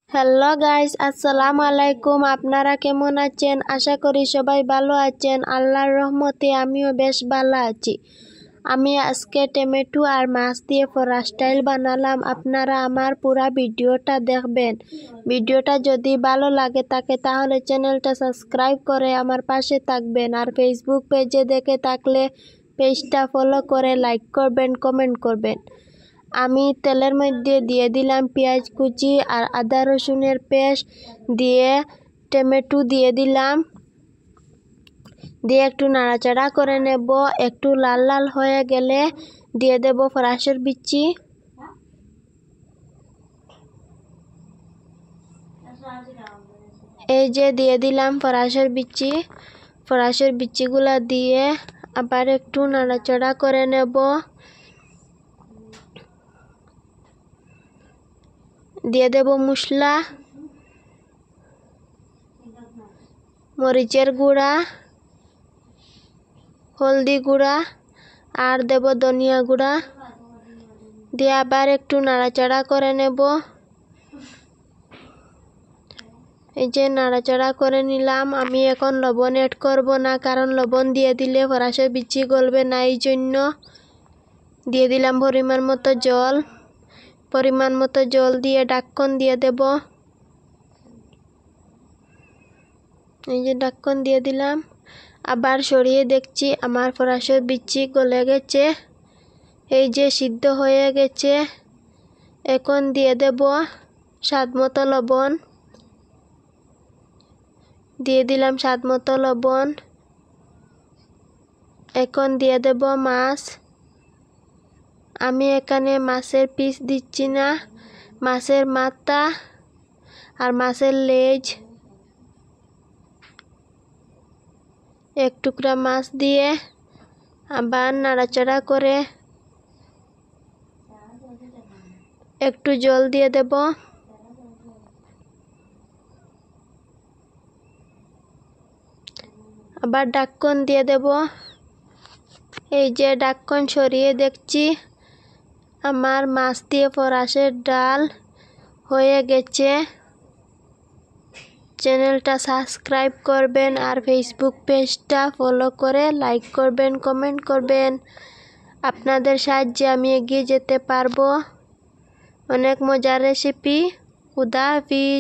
Hello guys, আসসালামু আলাইকুম। আপনারা কেমন আছেন? আশা করি সবাই ভালো আছেন। আল্লাহর রহমতে আমিও বেশ ভালো আছি। আমি আজকে টমেটো আর মাছ দিয়ে ফ্রাই স্টাইল বানালাম। আপনারা আমার পুরো ভিডিওটা দেখবেন। ভিডিওটা যদি ভালো লাগে থাকে তাহলে চ্যানেলটা সাবস্ক্রাইব করে আমার পাশে থাকবেন। আর ফেসবুক পেজে দেখে থাকলে পেজটা ফলো করে লাইক করবেন, কমেন্ট করবেন। আমি তেলের মধ্যে দিয়ে দিলাম পেঁয়াজ কুচি আর আদা রসুনের পেস্ট দিয়ে টমেটো দিয়ে দিলাম, দিয়ে একটু নাড়াচাড়া করে নেব। একটু লাল লাল হয়ে গেলে দিয়ে দেব ফরাসের বিচি। এই যে দিয়ে দিলাম ফরাসের বিচি। ফরাসের বিচিগুলা দিয়ে আবার একটু নাড়াচাড়া করে নেব। দিয়ে দেব মশলা, মরিচের গুঁড়া, হলদি গুঁড়া আর দেব ধনিয়া গুঁড়া। দিয়ে আবার একটু নাড়াচাড়া করে নেব। এই যে নাড়াচাড়া করে নিলাম। আমি এখন লবণ অ্যাড করব না, কারণ লবণ দিয়ে দিলে ফরাসের বিচি গলবে না, এই জন্য দিয়ে দিলাম পরিমাণ মতো জল। পরিমাণ মতো জল দিয়ে ঢাকন দিয়ে দেব। এই যে ঢাকন দিয়ে দিলাম। আবার সরিয়ে দেখছি আমার ফরাসের বিচি গলে গেছে। এই যে সিদ্ধ হয়ে গেছে। এখন দিয়ে দেব স্বাদ মতো লবণ। দিয়ে দিলাম স্বাদ মতো লবণ। এখন দিয়ে দেব মাছ। আমি এখানে মাছের পিস দিচ্ছি না, মাছের মাথা আর মাছের লেজ, এক টুকরা মাছ দিয়ে আবার নাড়াচাড়া করে একটু জল দিয়ে দেব। আবার ঢাকন দিয়ে দেব। এই যে ঢাকন সরিয়ে দেখছি আমার মাছ দিয়ে ফরাসের ডাল হয়ে গেছে। চ্যানেলটা সাবস্ক্রাইব করবেন আর ফেসবুক পেজটা ফলো করে লাইক করবেন, কমেন্ট করবেন। আপনাদের সাহায্যে আমি এগিয়ে যেতে পারবো। অনেক মজার রেসিপি। খুদা হাফিজ।